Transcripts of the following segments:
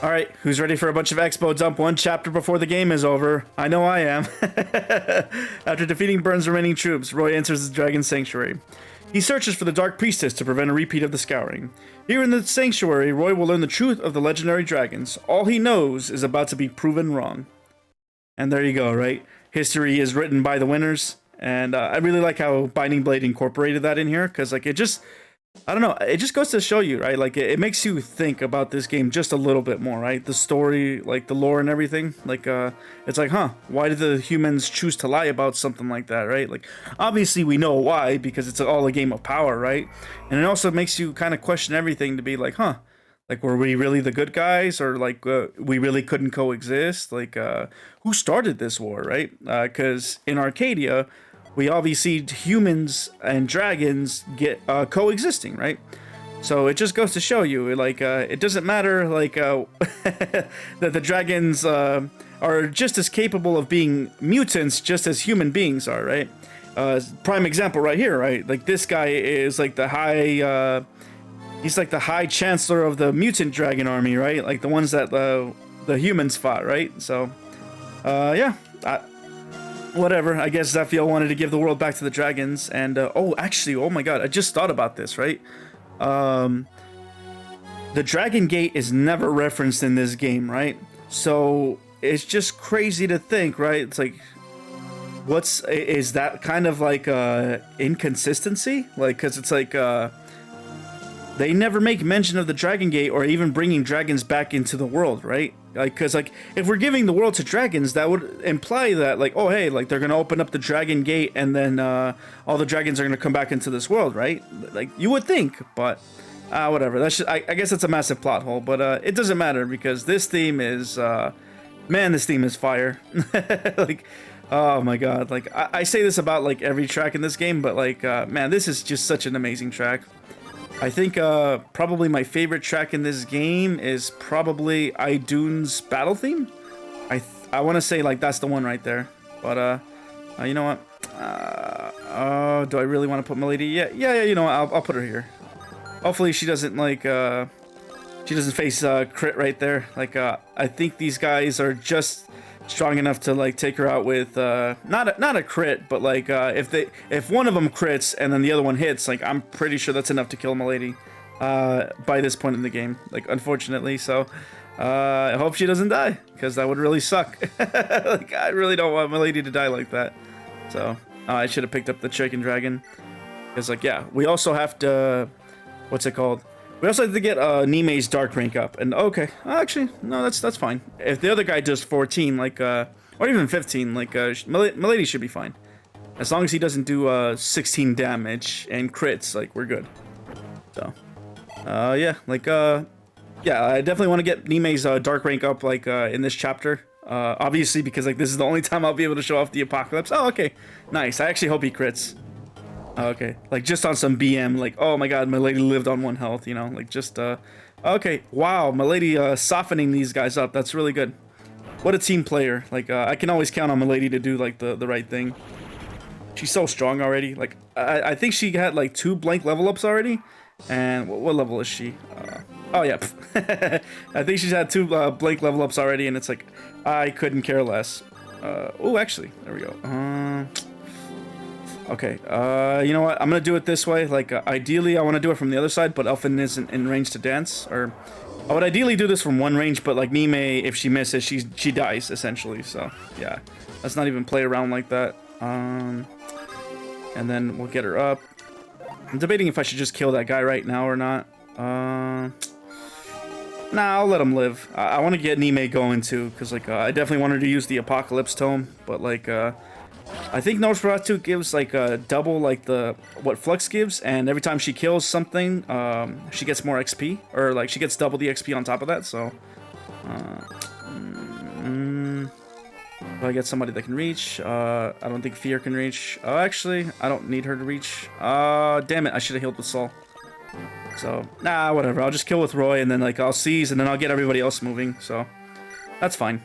Alright, who's ready for a bunch of expo dump one chapter before the game is over? I know I am. After defeating Burn's remaining troops, Roy enters the Dragon Sanctuary. He searches for the Dark Priestess to prevent a repeat of the Scouring. Here in the Sanctuary, Roy will learn the truth of the legendary dragons. All he knows is about to be proven wrong. And there you go, right? History is written by the winners. And I really like how Binding Blade incorporated that in here, because like it just... I don't know, it just goes to show you, right? Like, it makes you think about this game just a little bit more, right? The story, like, the lore and everything. Like, it's like, huh, why did the humans choose to lie about something like that, right? Like, obviously we know why, because it's all a game of power, right? And it also makes you kind of question everything to be like, huh, like, were we really the good guys? Or, like, we really couldn't coexist? Like, who started this war, right? Because in Arcadia... we obviously see humans and dragons get coexisting, right? So it just goes to show you, like, it doesn't matter, like, that the dragons are just as capable of being mutants just as human beings are, right? Prime example right here, right? Like, this guy is like the high, he's like the high chancellor of the mutant dragon army, right? Like the ones that the humans fought, right? So, yeah. Whatever, I guess Zephiel wanted to give the world back to the dragons, and, oh, actually, oh my god, I just thought about this, right? The Dragon Gate is never referenced in this game, right? So, it's just crazy to think, right? It's like, is that kind of like, inconsistency? Like, because it's like, they never make mention of the Dragon Gate or even bringing dragons back into the world, right? Like, because, like, if we're giving the world to dragons, that would imply that, like, oh, hey, like, they're going to open up the Dragon Gate and then all the dragons are going to come back into this world, right? Like, you would think, but whatever. That's just, I guess it's a massive plot hole, but it doesn't matter because this theme is, man, this theme is fire. Like, oh my god. Like, I say this about, like, every track in this game, but, like, man, this is just such an amazing track. I think probably my favorite track in this game is probably Idune's battle theme. I want to say like that's the one right there. But you know what? Do I really want to put Milady? Yeah. You know what? I'll put her here. Hopefully she doesn't like she doesn't face crit right there. Like I think these guys are just strong enough to like take her out with not a crit, but like if one of them crits and then the other one hits, like I'm pretty sure that's enough to kill Milady by this point in the game, like unfortunately. So I hope she doesn't die because that would really suck. Like I really don't want Milady to die like that. So I should have picked up the chicken dragon because like yeah, we also have to what's it called? We also have to get Nime's dark rank up, and okay, actually, no, that's fine. If the other guy does 14, like, or even 15, like, Milady should be fine. As long as he doesn't do 16 damage and crits, like, we're good. So, yeah, like, yeah, I definitely want to get Nime's dark rank up, like, in this chapter. Obviously, because, like, this is the only time I'll be able to show off the apocalypse. Oh, okay, nice. I actually hope he crits. Okay, like just on some BM, like, oh my god, Milady lived on 1 health, you know, like just, okay, wow, Milady, softening these guys up, that's really good. What a team player, like, I can always count on Milady to do, like, the right thing. She's so strong already, like, I think she had, like, 2 blank level ups already, and what level is she? Oh yeah, I think she's had 2 blank level ups already, and it's like, I couldn't care less. Oh, actually, there we go, okay, you know what? I'm gonna do it this way. Like, ideally, I want to do it from the other side, but Elfin isn't in range to dance. Or, I would ideally do this from 1 range, but like Nime, if she misses, she dies essentially. So, yeah, let's not even play around like that. And then we'll get her up. I'm debating if I should just kill that guy right now or not. Nah, I'll let him live. I want to get Nime going too, because like I definitely wanted to use the Apocalypse Tome, but like I think Nosferatu gives like double like what Flux gives, and every time she kills something, she gets more XP, or like she gets double the XP on top of that. So, do I get somebody that can reach? I don't think Fear can reach. Oh, actually, I don't need her to reach. Damn it! I should have healed with Sol. So, nah, whatever. I'll just kill with Roy, and then like I'll seize, and then I'll get everybody else moving. So, that's fine.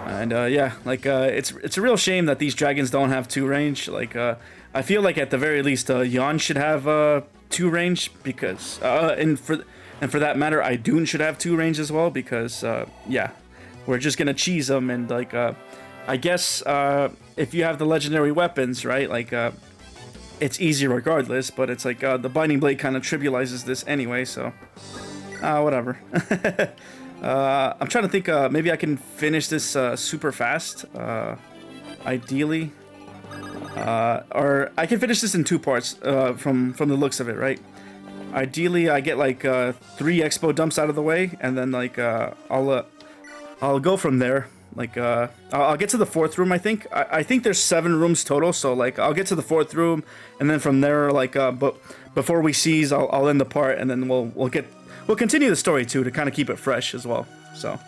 And yeah, like it's a real shame that these dragons don't have 2 range. Like I feel like at the very least Yahn should have 2 range because and And for that matter, Idun should have 2 range as well, because, yeah, we're just gonna cheese them, and, like, I guess, if you have the legendary weapons, right, like, it's easy regardless, but it's like, the Binding Blade kind of trivializes this anyway, so, whatever. I'm trying to think, maybe I can finish this, super fast, ideally, or I can finish this in 2 parts, from the looks of it, right? Ideally, I get like 3 expo dumps out of the way, and then like I'll go from there. Like I'll get to the 4th room. I think there's 7 rooms total, so like I'll get to the 4th room, and then from there, like but before we seize, I'll end the part, and then we'll continue the story too, to kind of keep it fresh as well. So,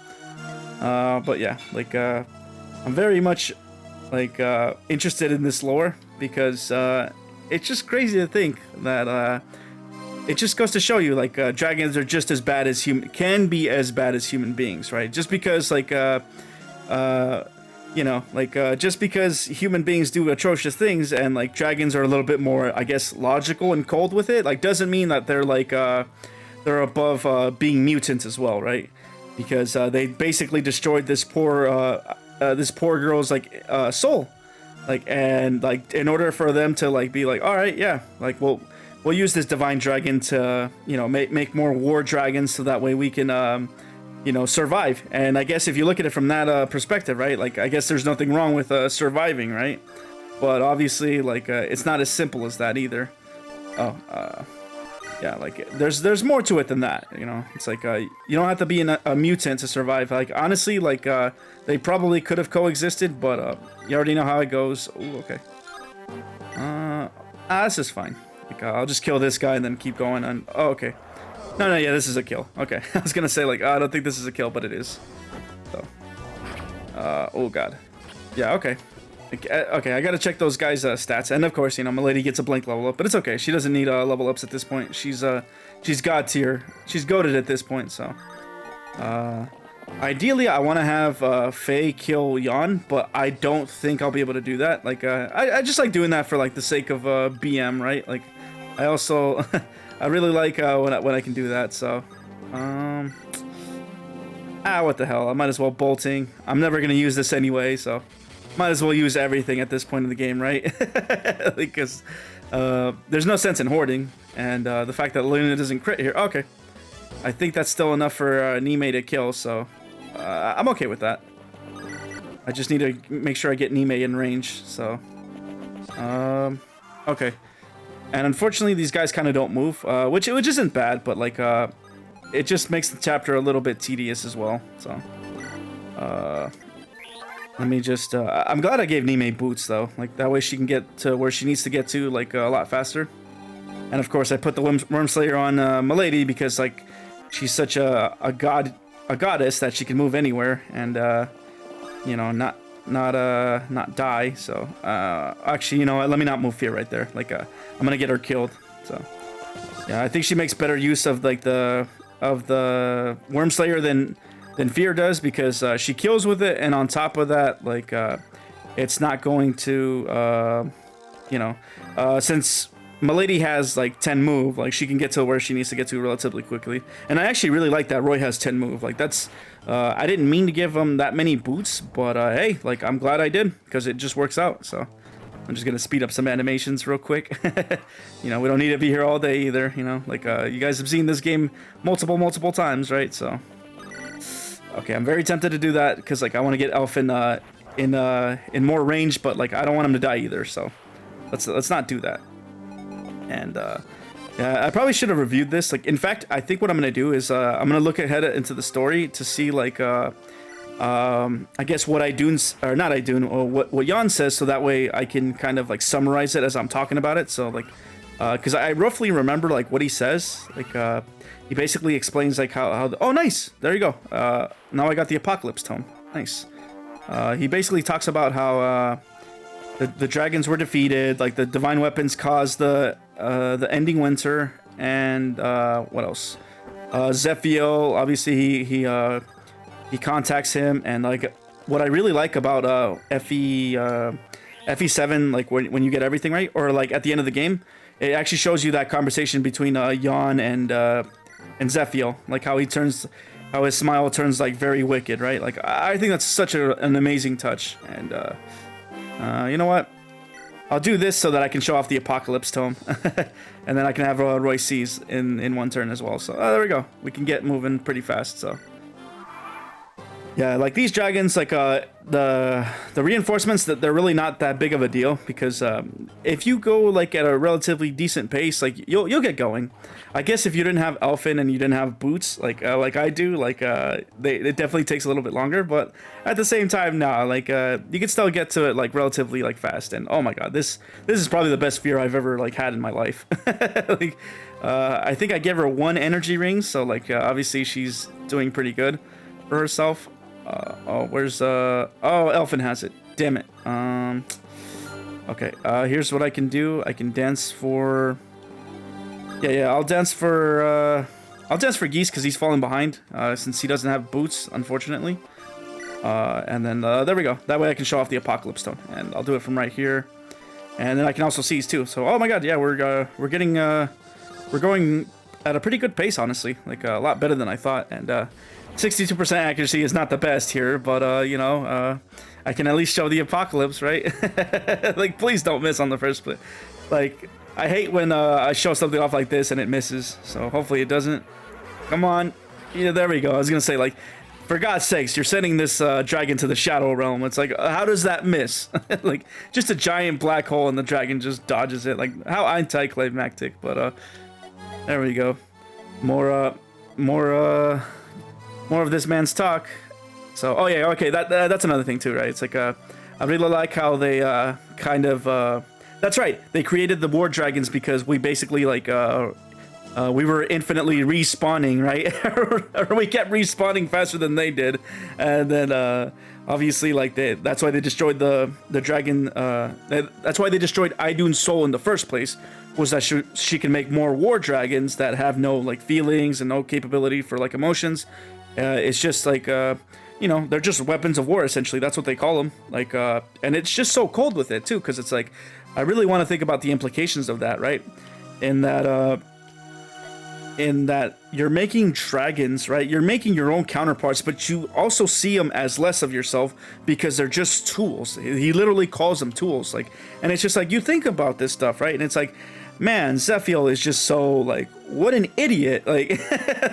but yeah, like I'm very much like interested in this lore, because it's just crazy to think that it just goes to show you, like, dragons are just as bad as can be as bad as human beings, right? Just because, like, you know, like, just because human beings do atrocious things, and, like, dragons are a little bit more, I guess, logical and cold with it, like, doesn't mean that they're, like, they're above, being mutants as well, right? Because, they basically destroyed this poor girl's, like, soul. Like, and, like, in order for them to, like, be like, alright, yeah, like, we'll use this divine dragon to, you know, make more war dragons, so that way we can, you know, survive. And I guess if you look at it from that perspective, right, like, I guess there's nothing wrong with surviving, right? But obviously, like, it's not as simple as that either. Oh, yeah, like, there's more to it than that, you know? It's like, you don't have to be a mutant to survive. Like, honestly, like, they probably could have coexisted, but you already know how it goes. Ooh, okay. This is fine. Like, I'll just kill this guy and then keep going. And oh, okay. No, yeah, this is a kill. Okay, I was gonna say, like, I don't think this is a kill, but it is. So, oh god. Yeah, okay. Okay, I gotta check those guys' stats, and of course, you know, my lady gets a blink level up, but it's okay. She doesn't need level ups at this point. She's god tier. She's goated at this point. So, ideally, I want to have Faye kill Yahn, but I don't think I'll be able to do that. Like, I just like doing that for, like, the sake of BM, right? Like, I also I really like when I can do that. So, what the hell? I might as well bolting. I'm never gonna use this anyway, so might as well use everything at this point in the game, right? Because there's no sense in hoarding, and the fact that Luna doesn't crit here. Okay, I think that's still enough for Nime to kill, so I'm okay with that. I just need to make sure I get Nime in range, so okay. And unfortunately, these guys kind of don't move, which isn't bad, but like it just makes the chapter a little bit tedious as well. So let me just I'm glad I gave Nime boots though, like that way she can get to where she needs to get to, like, a lot faster. And of course I put the Worm Slayer on Milady, because, like, she's such a goddess that she can move anywhere and you know, not die. So actually, you know what, let me not move Fear right there. Like, I'm gonna get her killed. So yeah, I think she makes better use of, like, the Worm Slayer than Fear does, because she kills with it, and on top of that, like, it's not going to you know, since Milady has, like, 10 move, like, she can get to where she needs to get to relatively quickly. And I actually really like that Roy has 10 move. Like, that's I didn't mean to give him that many boots, but hey, like, I'm glad I did, because it just works out. So I'm just gonna speed up some animations real quick. You know, we don't need to be here all day either, you know, like, you guys have seen this game multiple times, right? So okay, I'm very tempted to do that, because, like, I want to get Elf in more range, but, like, I don't want him to die either, so let's not do that. And yeah, I probably should have reviewed this. Like, in fact, I think what I'm gonna do is I'm gonna look ahead into the story to see, like, I guess what what Yahn says, so that way I can kind of, like, summarize it as I'm talking about it. So, like, because I roughly remember, like, what he says. Like, he basically explains, like, how oh, nice, there you go. Now I got the Apocalypse Tome. Nice. He basically talks about how the dragons were defeated, like, the divine weapons caused the ending winter, and what else? Zephiel, obviously he contacts him, and, like, what I really like about FE7, like, when you get everything right, or, like, at the end of the game, it actually shows you that conversation between Yahn Zephiel, like how his smile turns like very wicked, right? Like I think that's such an amazing touch. And you know what? I'll do this so that I can show off the Apocalypse Tome, and then I can have Roy seize in one turn as well. So there we go. We can get moving pretty fast. So. Yeah, like these dragons, like the reinforcements, that they're really not that big of a deal, because if you go like at a relatively decent pace, like you'll get going. I guess if you didn't have Elfin and you didn't have boots, like I do, like it definitely takes a little bit longer, but at the same time, nah, like you can still get to it like relatively like fast. And oh my god, this is probably the best fear I've ever like had in my life. Like I think I gave her 1 energy ring, so like obviously she's doing pretty good for herself. Where's Elfin has it. Damn it. Okay, here's what I can do. I can dance for... Yeah, I'll dance for Geese, because he's falling behind, since he doesn't have boots, unfortunately. And then, there we go. That way I can show off the Apocalypse Stone, and I'll do it from right here. And then I can also seize, too. So, oh my god, yeah, we're going at a pretty good pace, honestly. Like, a lot better than I thought, and, 62% accuracy is not the best here, but, you know, I can at least show the Apocalypse, right? Like, please don't miss on the first play. Like, I hate when I show something off like this and it misses, so hopefully it doesn't. Come on. Yeah, there we go. I was gonna say, like, for God's sakes, you're sending this dragon to the Shadow Realm. It's like, how does that miss? Like, just a giant black hole and the dragon just dodges it. Like, how anticlimactic, but, there we go. More of this man's talk. So, oh yeah, okay, that's another thing too, right? It's like, I really like how they kind of, that's right, they created the war dragons because we basically like, we were infinitely respawning, right? Or we kept respawning faster than they did, and then obviously, like that's why they destroyed the dragon. That's why they destroyed Idun's soul in the first place. Was that she can make more war dragons that have no like feelings and no capability for like emotions. It's just like you know, they're just weapons of war essentially. That's what they call them. Like and it's just so cold with it too, because it's like I really want to think about the implications of that, right? In that you're making dragons, right? You're making your own counterparts, but you also see them as less of yourself because they're just tools. He literally calls them tools, like, and it's just like you think about this stuff, right? And it's like, man, Zephiel is just so like, what an idiot! Like,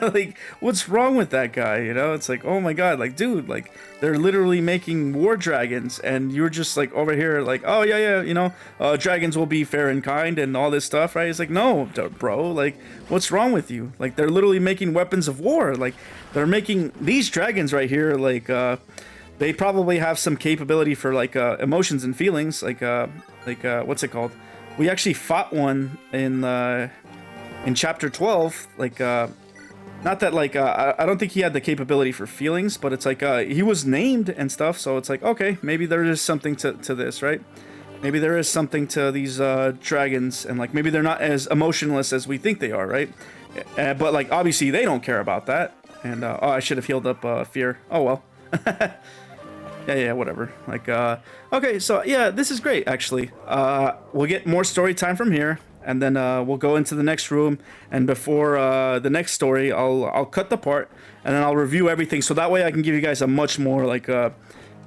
like, what's wrong with that guy? You know, it's like, oh my god, like, dude, like, they're literally making war dragons, and you're just like over here, like, oh yeah, you know, dragons will be fair and kind and all this stuff, right? It's like, no, bro, like, what's wrong with you? Like, they're literally making weapons of war. Like, they're making these dragons right here, like, they probably have some capability for like emotions and feelings, like what's it called? We actually fought one in chapter 12, like not that like I don't think he had the capability for feelings, but it's like he was named and stuff, so it's like, okay, maybe there is something to this, right? Maybe there is something to these dragons, and like maybe they're not as emotionless as we think they are, right? But like obviously they don't care about that. And oh, I should have healed up fear. Oh well. Yeah, whatever. Like, okay, so yeah, this is great, actually. We'll get more story time from here, and then we'll go into the next room, and before the next story, I'll cut the part, and then I'll review everything, so that way I can give you guys a much more, like,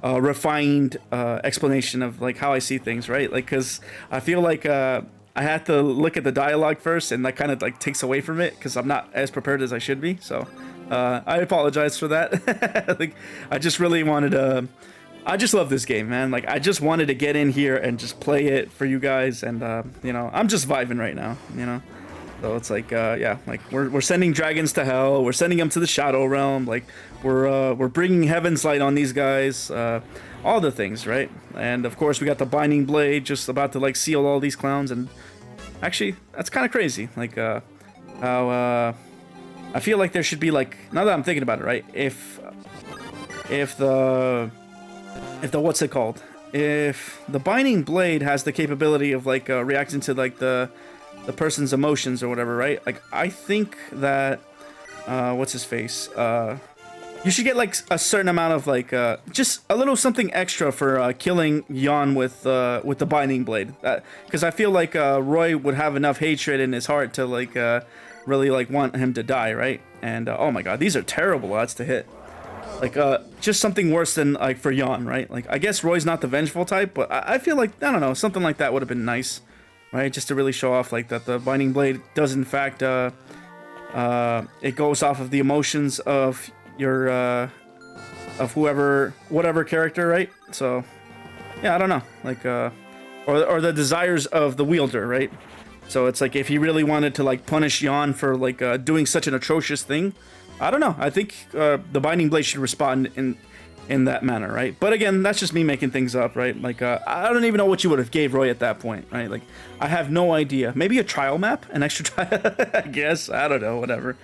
refined explanation of, like, how I see things, right? Like, because I feel like I have to look at the dialogue first, and that kind of, like, takes away from it, because I'm not as prepared as I should be, so... I apologize for that. Like, I just really wanted to... I just love this game, man. Like, I just wanted to get in here and just play it for you guys, and, you know, I'm just vibing right now, you know? So it's like, yeah, like, we're sending dragons to hell, we're sending them to the Shadow Realm, like, we're bringing Heaven's Light on these guys, all the things, right? And, of course, we got the Binding Blade just about to, like, seal all these clowns, and actually, that's kind of crazy, like, how, I feel like there should be, like, now that I'm thinking about it, right? If the what's it called? If the Binding Blade has the capability of, like, reacting to, like, the person's emotions or whatever, right? Like, I think that, what's his face? you should get like a certain amount of like just a little something extra for killing Yahn with the binding blade, because I feel like Roy would have enough hatred in his heart to like really like want him to die, right? And oh my god, these are terrible odds to hit. Like just something worse than like for Yahn, right? Like I guess Roy's not the vengeful type, but I feel like, I don't know, something like that would have been nice, right? Just to really show off like that the binding blade does in fact it goes off of the emotions of your of whatever character, right? So yeah, I don't know, like or the desires of the wielder, right? So it's like if he really wanted to like punish Yahn for like doing such an atrocious thing, I don't know, I think the binding blade should respond in that manner, right? But again, that's just me making things up, right? Like I don't even know what you would have gave Roy at that point, right? Like I have no idea. Maybe a trial map, an extra trial, I guess. I don't know, whatever.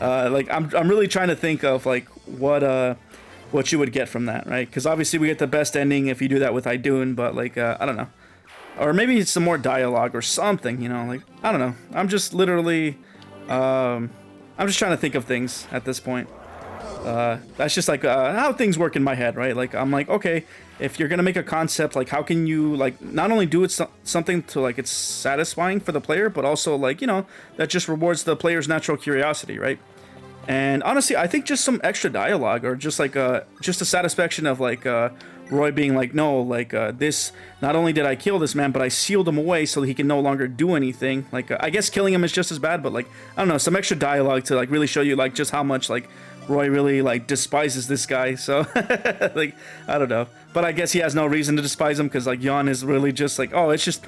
Like I'm really trying to think of like what you would get from that, right? Because obviously we get the best ending if you do that with Idun, but like I don't know, or maybe it's some more dialogue or something, you know? Like I don't know. I'm just literally I'm just trying to think of things at this point. That's just like how things work in my head, right? Like I'm like, okay, if you're gonna make a concept, like how can you like not only do it something to like it's satisfying for the player, but also like, you know, that just rewards the player's natural curiosity, right? And honestly, I think just some extra dialogue or just like just a satisfaction of like Roy being like, no, like this, not only did I kill this man, but I sealed him away so that he can no longer do anything. Like I guess killing him is just as bad, but like I don't know, some extra dialogue to like really show you like just how much like Roy really like despises this guy. So like I don't know, but I guess he has no reason to despise him because like Yahn is really just like, oh, it's just,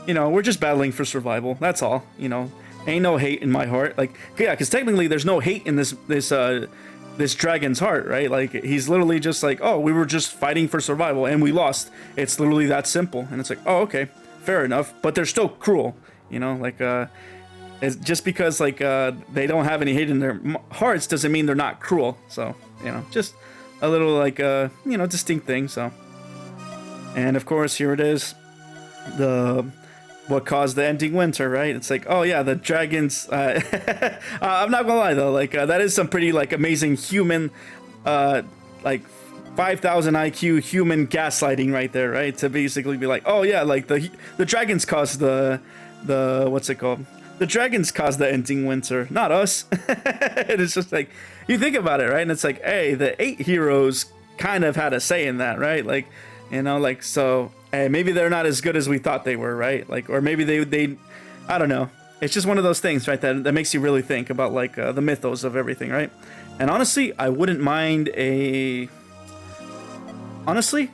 you know, we're just battling for survival, that's all, you know. Ain't no hate in my heart. Like yeah, because technically there's no hate in this dragon's heart, right? Like he's literally just like, oh, we were just fighting for survival and we lost. It's literally that simple. And it's like, oh, okay, fair enough, but they're still cruel, you know? Like it's just because like they don't have any hate in their hearts doesn't mean they're not cruel. So, you know, just a little like you know, distinct thing. So, and of course here it is, what caused the ending winter, right? It's like, oh yeah, the dragons. I'm not gonna lie though, like that is some pretty like amazing human, like 5,000 IQ human gaslighting right there, right? To basically be like, oh yeah, like the dragons caused the what's it called? The dragons caused the ending winter, not us. And it's just like you think about it, right? And it's like, hey, the 8 heroes kind of had a say in that, right? Like, you know, like so. Hey, maybe they're not as good as we thought they were, right? Like, or maybe they I don't know. It's just one of those things, right? That makes you really think about like the mythos of everything, right? And honestly, I wouldn't mind honestly,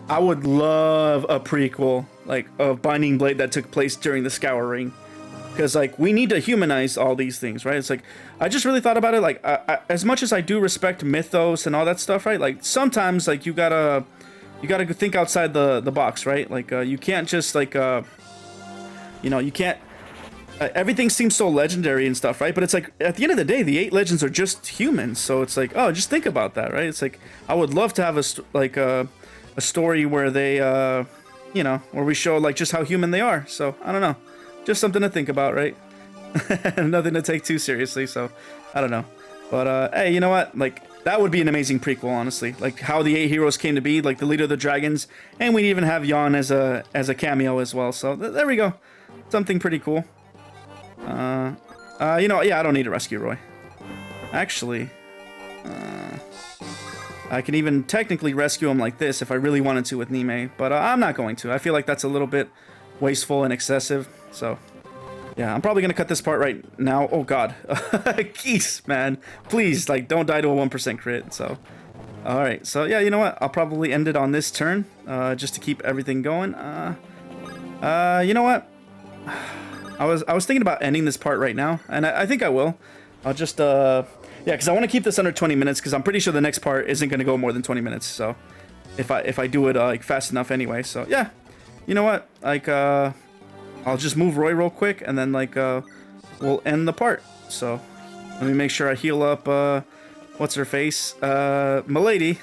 I would love a prequel like of Binding Blade that took place during the Scouring, because like we need to humanize all these things, right? It's like I just really thought about it. Like as much as I do respect mythos and all that stuff, right? Like sometimes like you gotta think outside the box, right? Like you can't just like you know, you can't everything seems so legendary and stuff, right? But it's like at the end of the day the 8 legends are just humans, so it's like, oh, just think about that, right? It's like I would love to have a story where they you know, where we show like just how human they are. So I don't know, just something to think about, right? Nothing to take too seriously, so I don't know. But hey, you know what, like that would be an amazing prequel, honestly. Like how the 8 heroes came to be, like the leader of the dragons, and we'd even have Yahn as a cameo as well. So there we go, something pretty cool. You know, yeah, I don't need to rescue Roy. Actually, I can even technically rescue him like this if I really wanted to with Nime, but I'm not going to. I feel like that's a little bit wasteful and excessive. So yeah, I'm probably gonna cut this part right now. Oh god. Geese, man. Please, like, don't die to a 1% crit. So alright, so yeah, you know what? I'll probably end it on this turn, just to keep everything going. You know what? I was thinking about ending this part right now, and I think I will. I'll just yeah, because I want to keep this under 20 minutes, because I'm pretty sure the next part isn't gonna go more than 20 minutes. So if I do it like fast enough anyway. So yeah, you know what? Like I'll just move Roy real quick, and then like we'll end the part. So let me make sure I heal up what's her face, Milady.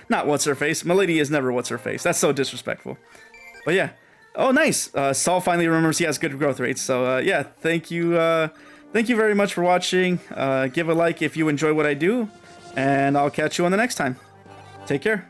Not what's her face. Milady is never what's her face. That's so disrespectful. But yeah. Oh, nice. Saul finally remembers he has good growth rates. So yeah, thank you very much for watching. Give a like if you enjoy what I do, And I'll catch you on the next time. Take care.